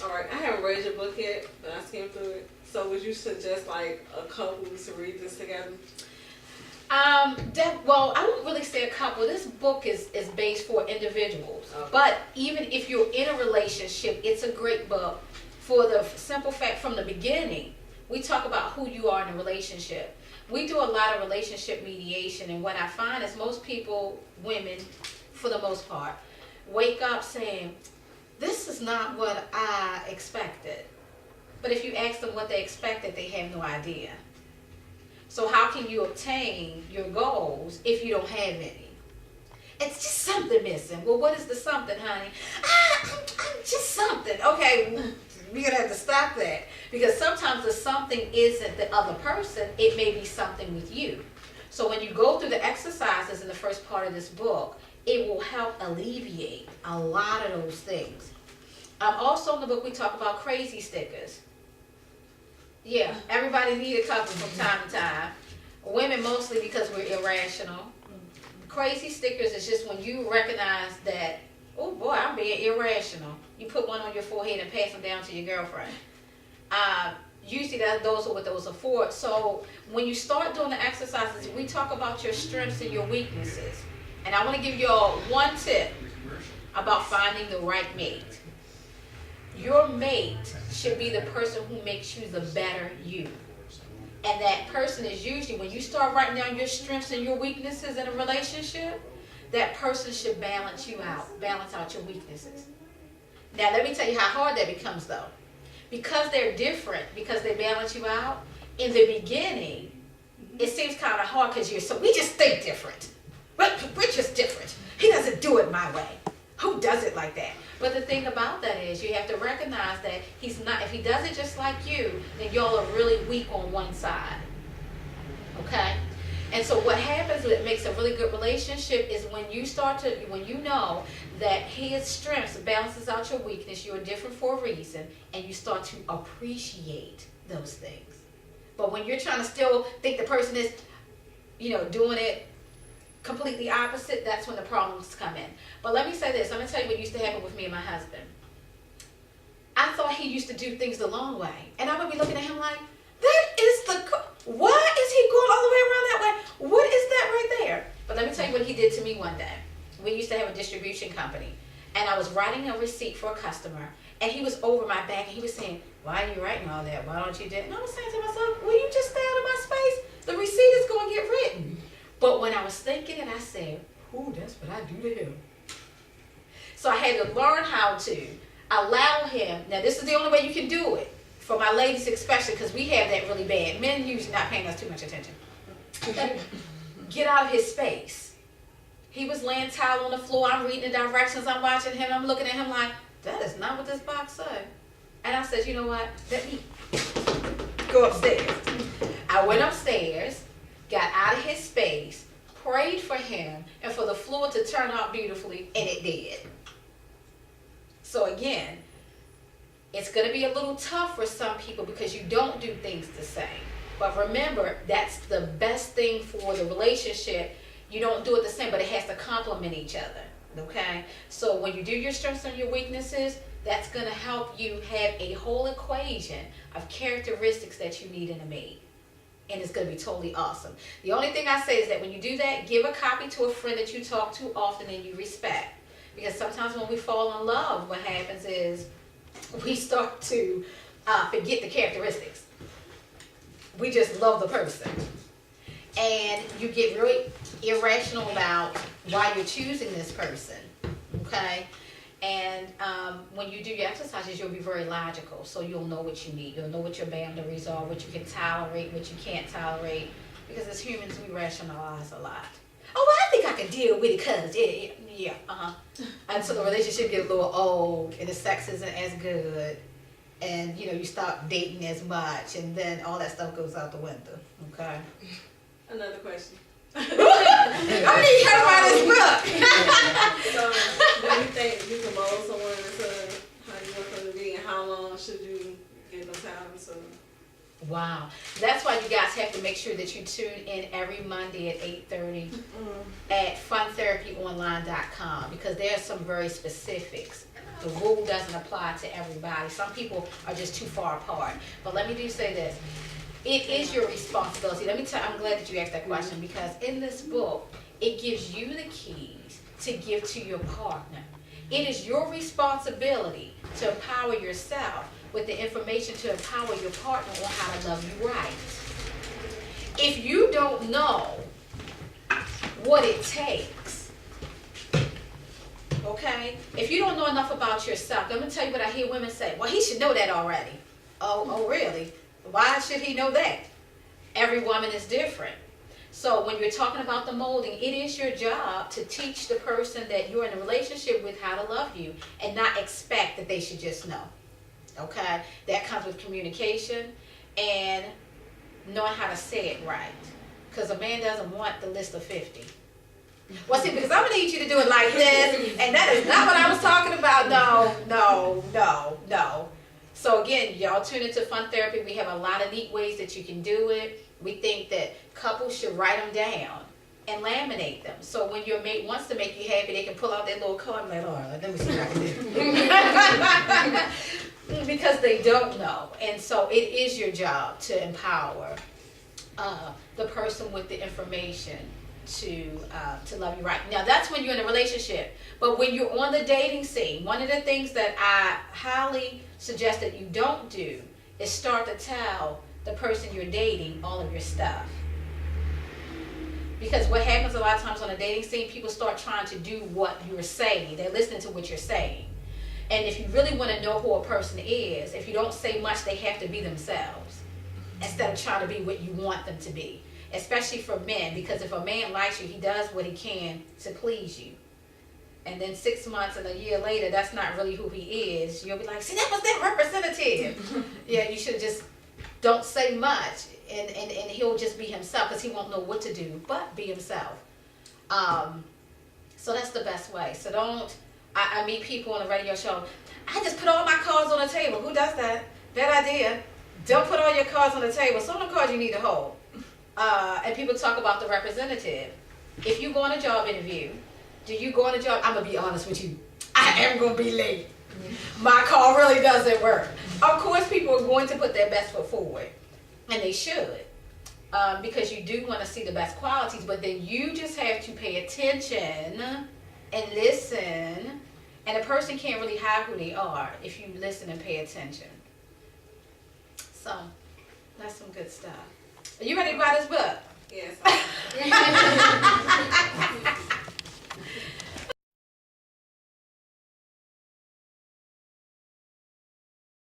All right, I haven't read your book yet, but I skimmed through it. So would you suggest like a couple to read this together? Well, I wouldn't really say a couple. This book is based for individuals. Okay. But even if you're in a relationship, it's a great book for the simple fact from the beginning, we talk about who you are in a relationship. We do a lot of relationship mediation, and what I find is most people, women, for the most part, wake up saying, this is not what I expected. But if you ask them what they expected, they have no idea. So how can you obtain your goals if you don't have any? It's just something missing. Well, what is the something, honey? I'm just something. Okay, we're going to have to stop that. Because sometimes the something isn't the other person. It may be something with you. So when you go through the exercises in the first part of this book, it will help alleviate a lot of those things. Also in the book, we talk about crazy stickers. Yeah, everybody needs a couple from time to time. Women mostly because we're irrational. Crazy stickers is just when you recognize that, oh boy, I'm being irrational. You put one on your forehead and pass them down to your girlfriend. Usually those are what those are for. So when you start doing the exercises, we talk about your strengths and your weaknesses. And I want to give you all one tip about finding the right mate. Your mate should be the person who makes you the better you. And that person is usually, when you start writing down your strengths and your weaknesses in a relationship, that person should balance you out, balance out your weaknesses. Now, let me tell you how hard that becomes, though. Because they're different, because they balance you out, in the beginning, it seems kind of hard because we just think different. We're just different. He doesn't do it my way. Who does it like that? But the thing about that is you have to recognize that he's not, if he does it just like you, then y'all are really weak on one side. Okay? And so what happens that makes a really good relationship is when you know that his strengths balances out your weakness, you're different for a reason, and you start to appreciate those things. But when you're trying to still think the person is, doing it completely opposite, that's when the problems come in. But let me say this. I'm going to tell you what used to happen with me and my husband. I thought he used to do things the long way. And I would be looking at him like, why is he going all the way around that way? What is that right there? But let me tell you what he did to me one day. We used to have a distribution company. And I was writing a receipt for a customer. And he was over my back and he was saying, why are you writing all that? Why don't you do it? And I was saying to myself, will you just stay out of my space? The receipt is going to get written. But when I was thinking it, I said, ooh, that's what I do to him. So I had to learn how to allow him. Now, this is the only way you can do it. For my ladies especially, because we have that really bad. Men usually not paying us too much attention. Get out of his space. He was laying towel on the floor. I'm reading the directions. I'm watching him. I'm looking at him like, that is not what this box said. And I said, you know what? Let me go upstairs. I went upstairs, got out of his space, prayed for him, and for the floor to turn out beautifully, and it did. So again, it's going to be a little tough for some people because you don't do things the same. But remember, that's the best thing for the relationship. You don't do it the same, but it has to complement each other. Okay? So when you do your strengths and your weaknesses, that's going to help you have a whole equation of characteristics that you need in a mate. And it's going to be totally awesome. The only thing I say is that when you do that, give a copy to a friend that you talk to often and you respect. Because sometimes when we fall in love, what happens is we start to forget the characteristics. We just love the person. And you get really irrational about why you're choosing this person. Okay? And when you do your exercises, you'll be very logical. So you'll know what you need. You'll know what your boundaries are, what you can tolerate, what you can't tolerate. Because as humans, we rationalize a lot. Oh, well, I think I can deal with it because, And so the relationship gets a little old and the sex isn't as good. And, you stop dating as much. And then all that stuff goes out the window. Okay? Another question. I need to hear about this book. So, do you think you can mold someone into how you want them to be, and how long should you give them time to? Wow. That's why you guys have to make sure that you tune in every Monday at 8:30 at funtherapyonline.com because there are some very specifics The rule doesn't apply to everybody. Some people are just too far apart. But let me do say this. It is your responsibility. Let me tell you, I'm glad that you asked that question, because in this book, it gives you the keys to give to your partner. It is your responsibility to empower yourself with the information to empower your partner on how to love you right. If you don't know what it takes, okay? If you don't know enough about yourself, let me tell you what I hear women say. Well, he should know that already. Oh, really? Why should he know that? Every woman is different. So when you're talking about the molding, it is your job to teach the person that you're in a relationship with how to love you and not expect that they should just know. Okay? That comes with communication and knowing how to say it right. Because a man doesn't want the list of 50. Well, see, because I'm going to need you to do it like this, and that is not what I was talking about. No. So again, y'all tune into Fun Therapy. We have a lot of neat ways that you can do it. We think that couples should write them down and laminate them. So when your mate wants to make you happy, they can pull out their little card and be like, all right, let me see what I can do. Because they don't know. And so it is your job to empower the person with the information to love you right. Now that's when you're in a relationship. But when you're on the dating scene, one of the things that I highly suggest that you don't do is start to tell the person you're dating all of your stuff. Because what happens a lot of times on a dating scene, people start trying to do what you're saying. They're listening to what you're saying. And if you really want to know who a person is, if you don't say much, they have to be themselves instead of trying to be what you want them to be. Especially for men, because if a man likes you, he does what he can to please you. And then 6 months and a year later, that's not really who he is. You'll be like, see, that was that representative. Yeah, you should just don't say much, and he'll just be himself, because he won't know what to do but be himself. So that's the best way. So don't, I meet people on the radio show, I just put all my cards on the table. Who does that? Bad idea. Don't put all your cards on the table. Some of the cards you need to hold. And people talk about the representative. If you go on a job interview, do you go on a job? I'm going to be honest with you. I am going to be late. My car really doesn't work. Of course, people are going to put their best foot forward. And they should. Because you do want to see the best qualities. But then you just have to pay attention and listen. And a person can't really hide who they are if you listen and pay attention. So, that's some good stuff. Are you ready to buy this book? Yes.